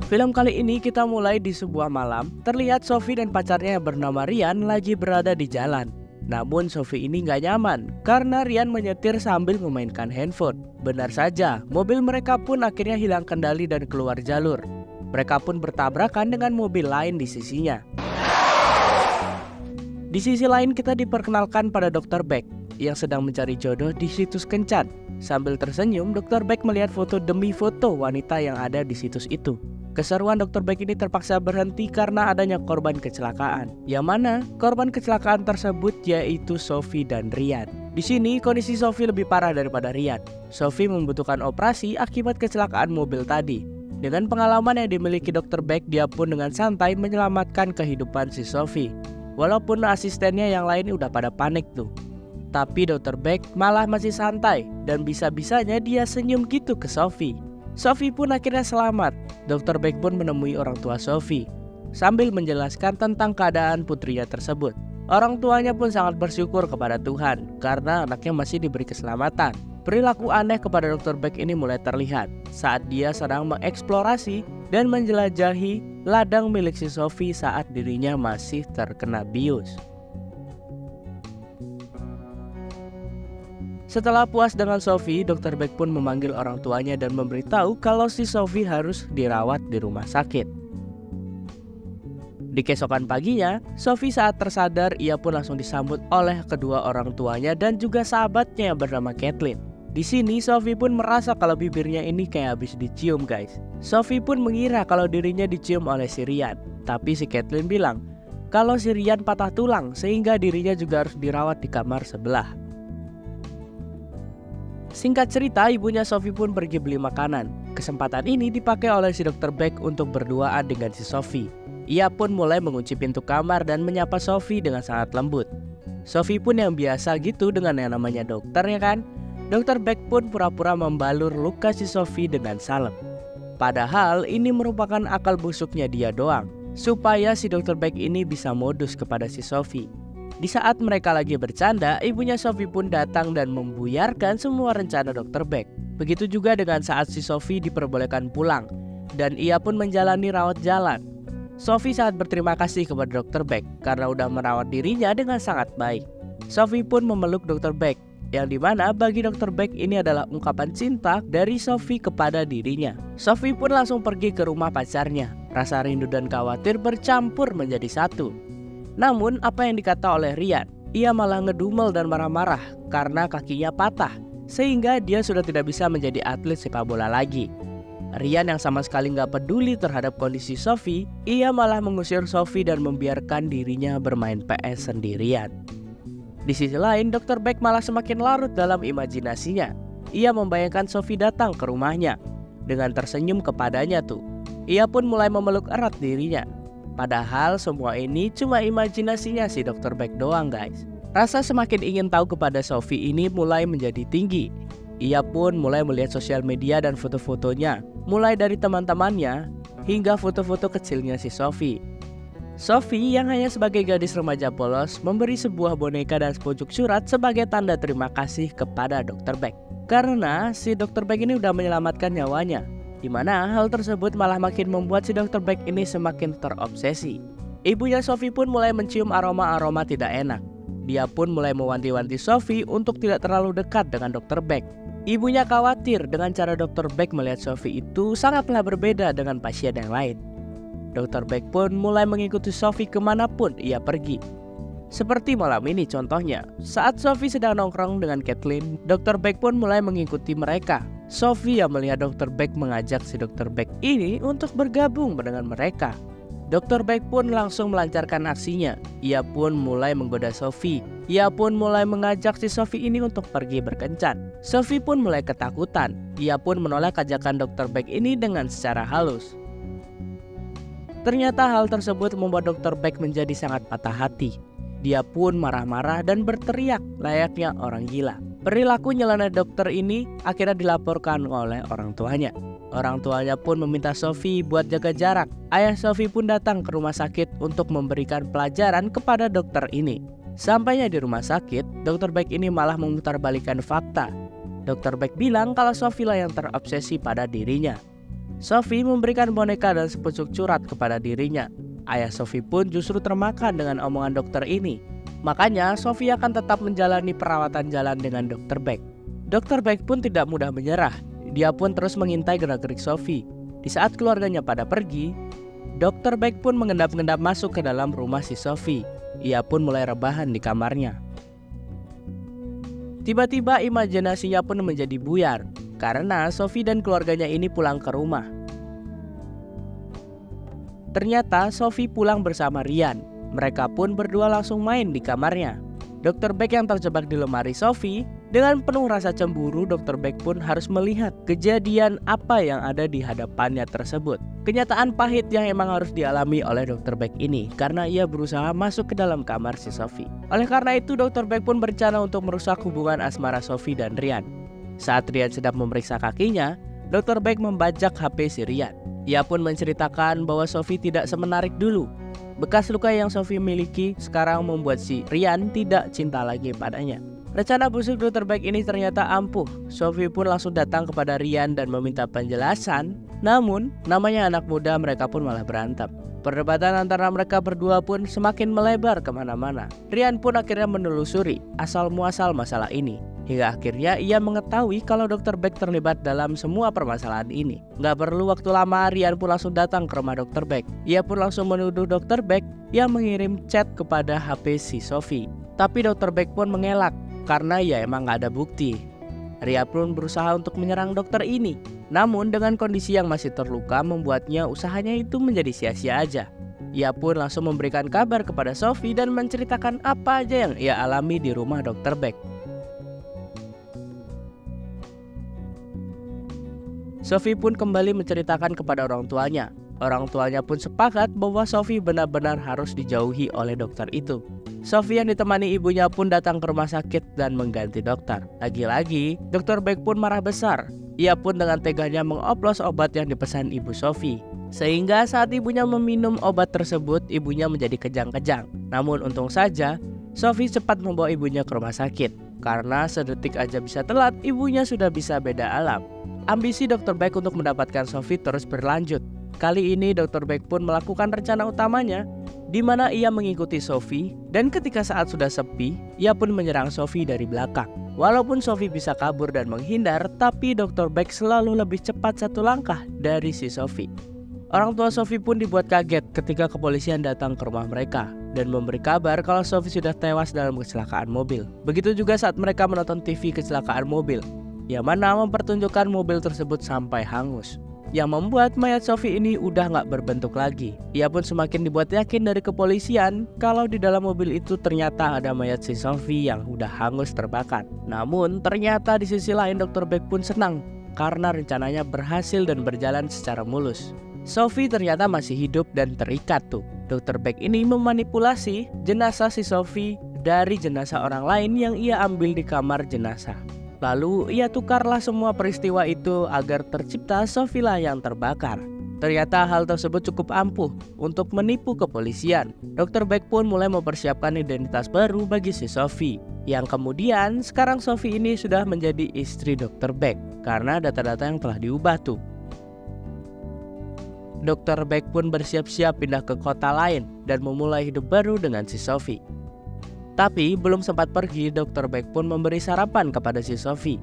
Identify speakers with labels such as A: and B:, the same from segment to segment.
A: Film kali ini kita mulai di sebuah malam. Terlihat Sophie dan pacarnya yang bernama Ryan lagi berada di jalan. Namun Sophie ini nggak nyaman karena Ryan menyetir sambil memainkan handphone. Benar saja, mobil mereka pun akhirnya hilang kendali dan keluar jalur. Mereka pun bertabrakan dengan mobil lain di sisinya. Di sisi lain kita diperkenalkan pada Dr. Beck yang sedang mencari jodoh di situs kencan. Sambil tersenyum, Dr. Beck melihat foto demi foto wanita yang ada di situs itu. Keseruan Dr. Beck ini terpaksa berhenti karena adanya korban kecelakaan. Yang mana korban kecelakaan tersebut yaitu Sophie dan Ryan. Di sini kondisi Sophie lebih parah daripada Ryan. Sophie membutuhkan operasi akibat kecelakaan mobil tadi. Dengan pengalaman yang dimiliki Dr. Beck, dia pun dengan santai menyelamatkan kehidupan si Sophie. Walaupun asistennya yang lain udah pada panik tuh. Tapi Dr. Beck malah masih santai dan bisa-bisanya dia senyum gitu ke Sophie. Sophie pun akhirnya selamat. Dr. Beck pun menemui orang tua Sophie sambil menjelaskan tentang keadaan putrinya tersebut. Orang tuanya pun sangat bersyukur kepada Tuhan karena anaknya masih diberi keselamatan. Perilaku aneh kepada Dr. Beck ini mulai terlihat saat dia sedang mengeksplorasi dan menjelajahi ladang milik si Sophie saat dirinya masih terkena bius. Setelah puas dengan Sophie, Dr. Beck pun memanggil orang tuanya dan memberitahu kalau si Sophie harus dirawat di rumah sakit. Di keesokan paginya, Sophie saat tersadar, ia pun langsung disambut oleh kedua orang tuanya dan juga sahabatnya yang bernama Kathleen. Di sini Sophie pun merasa kalau bibirnya ini kayak habis dicium guys. Sophie pun mengira kalau dirinya dicium oleh si Ryan. Tapi si Kathleen bilang kalau si Ryan patah tulang sehingga dirinya juga harus dirawat di kamar sebelah. Singkat cerita, ibunya Sophie pun pergi beli makanan. Kesempatan ini dipakai oleh si Dr. Beck untuk berduaan dengan si Sophie. Ia pun mulai mengunci pintu kamar dan menyapa Sophie dengan sangat lembut. Sophie pun yang biasa gitu dengan yang namanya dokter ya kan. Dr. Beck pun pura-pura membalur luka si Sophie dengan salep. Padahal ini merupakan akal busuknya dia doang, supaya si Dr. Beck ini bisa modus kepada si Sophie. Di saat mereka lagi bercanda, ibunya Sophie pun datang dan membuyarkan semua rencana Dr. Beck. Begitu juga dengan saat si Sophie diperbolehkan pulang, dan ia pun menjalani rawat jalan. Sophie sangat berterima kasih kepada Dr. Beck karena udah merawat dirinya dengan sangat baik. Sophie pun memeluk Dr. Beck, yang dimana bagi Dr. Beck ini adalah ungkapan cinta dari Sophie kepada dirinya. Sophie pun langsung pergi ke rumah pacarnya. Rasa rindu dan khawatir bercampur menjadi satu. Namun apa yang dikata oleh Ryan, ia malah ngedumel dan marah-marah karena kakinya patah, sehingga dia sudah tidak bisa menjadi atlet sepak bola lagi. Ryan yang sama sekali nggak peduli terhadap kondisi Sophie, ia malah mengusir Sophie dan membiarkan dirinya bermain PS sendirian. Di sisi lain, Dr. Beck malah semakin larut dalam imajinasinya. Ia membayangkan Sophie datang ke rumahnya dengan tersenyum kepadanya tuh. Ia pun mulai memeluk erat dirinya. Padahal semua ini cuma imajinasinya si Dr. Beck doang guys. Rasa semakin ingin tahu kepada Sophie ini mulai menjadi tinggi. Ia pun mulai melihat sosial media dan foto-fotonya, mulai dari teman-temannya hingga foto-foto kecilnya si Sophie. Sophie yang hanya sebagai gadis remaja polos memberi sebuah boneka dan sepucuk surat sebagai tanda terima kasih kepada Dr. Beck. Karena si Dr. Beck ini udah menyelamatkan nyawanya. Dimana hal tersebut malah makin membuat si Dr. Beck ini semakin terobsesi. Ibunya Sophie pun mulai mencium aroma-aroma tidak enak. Dia pun mulai mewanti-wanti Sophie untuk tidak terlalu dekat dengan Dr. Beck. Ibunya khawatir dengan cara Dr. Beck melihat Sophie itu sangatlah berbeda dengan pasien yang lain. Dr. Beck pun mulai mengikuti Sophie kemanapun ia pergi. Seperti malam ini contohnya, saat Sophie sedang nongkrong dengan Kathleen, Dr. Beck pun mulai mengikuti mereka. Sophie yang melihat Dr. Beck mengajak si Dr. Beck ini untuk bergabung dengan mereka. Dr. Beck pun langsung melancarkan aksinya. Ia pun mulai menggoda Sophie. Ia pun mulai mengajak si Sophie ini untuk pergi berkencan. Sophie pun mulai ketakutan. Ia pun menolak ajakan Dr. Beck ini dengan secara halus. Ternyata hal tersebut membuat Dr. Beck menjadi sangat patah hati. Dia pun marah-marah dan berteriak layaknya orang gila. Perilaku nyeleneh dokter ini akhirnya dilaporkan oleh orang tuanya. Orang tuanya pun meminta Sophie buat jaga jarak. Ayah Sophie pun datang ke rumah sakit untuk memberikan pelajaran kepada dokter ini. Sampainya di rumah sakit, Dr. Beck ini malah memutarbalikkan fakta. Dr. Beck bilang kalau Sophie lah yang terobsesi pada dirinya. Sophie memberikan boneka dan sepucuk surat kepada dirinya. Ayah Sophie pun justru termakan dengan omongan dokter ini. Makanya Sophie akan tetap menjalani perawatan jalan dengan Dr. Beck. Dr. Beck pun tidak mudah menyerah. Dia pun terus mengintai gerak-gerik Sophie. Di saat keluarganya pada pergi, Dr. Beck pun mengendap-endap masuk ke dalam rumah si Sophie. Ia pun mulai rebahan di kamarnya. Tiba-tiba imajinasinya pun menjadi buyar karena Sophie dan keluarganya ini pulang ke rumah. Ternyata Sophie pulang bersama Ryan. Mereka pun berdua langsung main di kamarnya. Dr. Beck yang terjebak di lemari Sophie, dengan penuh rasa cemburu, Dr. Beck pun harus melihat kejadian apa yang ada di hadapannya tersebut. Kenyataan pahit yang emang harus dialami oleh Dr. Beck ini karena ia berusaha masuk ke dalam kamar si Sophie. Oleh karena itu, Dr. Beck pun berencana untuk merusak hubungan asmara Sophie dan Ryan. Saat Ryan sedang memeriksa kakinya, Dr. Beck membajak HP si Ryan. Ia pun menceritakan bahwa Sophie tidak semenarik dulu. Bekas luka yang Sophie miliki sekarang membuat si Ryan tidak cinta lagi padanya. Rencana busuk Dr. Beck ini ternyata ampuh. Sophie pun langsung datang kepada Ryan dan meminta penjelasan. Namun, namanya anak muda, mereka pun malah berantem. Perdebatan antara mereka berdua pun semakin melebar kemana-mana. Ryan pun akhirnya menelusuri asal-muasal masalah ini. Hingga akhirnya ia mengetahui kalau Dr. Beck terlibat dalam semua permasalahan ini. Gak perlu waktu lama, Ryan pun langsung datang ke rumah Dr. Beck. Ia pun langsung menuduh Dr. Beck yang mengirim chat kepada HP si Sophie. Tapi Dr. Beck pun mengelak karena ya emang gak ada bukti. Ryan pun berusaha untuk menyerang dokter ini. Namun dengan kondisi yang masih terluka membuatnya usahanya itu menjadi sia-sia aja. Ia pun langsung memberikan kabar kepada Sophie dan menceritakan apa aja yang ia alami di rumah Dr. Beck. Sophie pun kembali menceritakan kepada orang tuanya. Orang tuanya pun sepakat bahwa Sophie benar-benar harus dijauhi oleh dokter itu. Sophie yang ditemani ibunya pun datang ke rumah sakit dan mengganti dokter. Lagi-lagi, Dr. Beck pun marah besar. Ia pun dengan teganya mengoplos obat yang dipesan ibu Sophie. Sehingga saat ibunya meminum obat tersebut, ibunya menjadi kejang-kejang. Namun untung saja, Sophie cepat membawa ibunya ke rumah sakit. Karena sedetik aja bisa telat, ibunya sudah bisa beda alam. Ambisi Dr. Beck untuk mendapatkan Sophie terus berlanjut. Kali ini Dr. Beck pun melakukan rencana utamanya, di mana ia mengikuti Sophie, dan ketika saat sudah sepi, ia pun menyerang Sophie dari belakang. Walaupun Sophie bisa kabur dan menghindar, tapi Dr. Beck selalu lebih cepat satu langkah dari si Sophie. Orang tua Sophie pun dibuat kaget ketika kepolisian datang ke rumah mereka dan memberi kabar kalau Sophie sudah tewas dalam kecelakaan mobil. Begitu juga saat mereka menonton TV kecelakaan mobil, yang mana mempertunjukkan mobil tersebut sampai hangus, yang membuat mayat Sophie ini udah gak berbentuk lagi. Ia pun semakin dibuat yakin dari kepolisian kalau di dalam mobil itu ternyata ada mayat si Sophie yang udah hangus terbakar. Namun ternyata di sisi lain Dr. Beck pun senang karena rencananya berhasil dan berjalan secara mulus. Sophie ternyata masih hidup dan terikat tuh. Dr. Beck ini memanipulasi jenazah si Sophie dari jenazah orang lain yang ia ambil di kamar jenazah. Lalu ia tukarlah semua peristiwa itu agar tercipta Sophie lah yang terbakar. Ternyata hal tersebut cukup ampuh untuk menipu kepolisian. Dr. Beck pun mulai mempersiapkan identitas baru bagi si Sophie, yang kemudian sekarang Sophie ini sudah menjadi istri Dr. Beck karena data-data yang telah diubah tuh. Dr. Beck pun bersiap-siap pindah ke kota lain dan memulai hidup baru dengan si Sophie. Tapi belum sempat pergi, Dr. Beck pun memberi sarapan kepada si Sophie.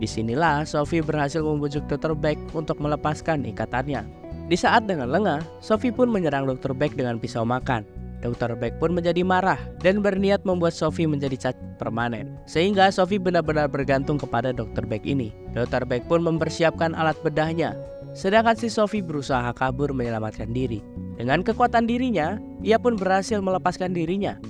A: Disinilah Sophie berhasil membujuk Dr. Beck untuk melepaskan ikatannya. Di saat dengan lengah, Sophie pun menyerang Dr. Beck dengan pisau makan. Dr. Beck pun menjadi marah dan berniat membuat Sophie menjadi cacat permanen. Sehingga Sophie benar-benar bergantung kepada Dr. Beck ini. Dr. Beck pun mempersiapkan alat bedahnya, sedangkan si Sophie berusaha kabur menyelamatkan diri. Dengan kekuatan dirinya, ia pun berhasil melepaskan dirinya.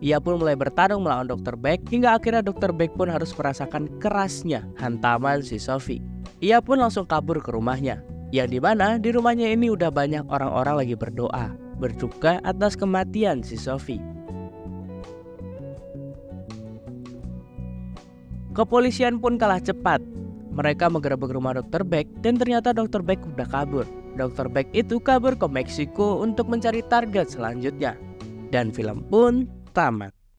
A: Ia pun mulai bertarung melawan Dr. Beck hingga akhirnya Dr. Beck pun harus merasakan kerasnya hantaman si Sophie. Ia pun langsung kabur ke rumahnya, yang dimana di rumahnya ini udah banyak orang-orang lagi berdoa, berduka atas kematian si Sophie. Kepolisian pun kalah cepat. Mereka menggerebek rumah Dr. Beck dan ternyata Dr. Beck udah kabur. Dr. Beck itu kabur ke Meksiko untuk mencari target selanjutnya. Dan film pun tamat.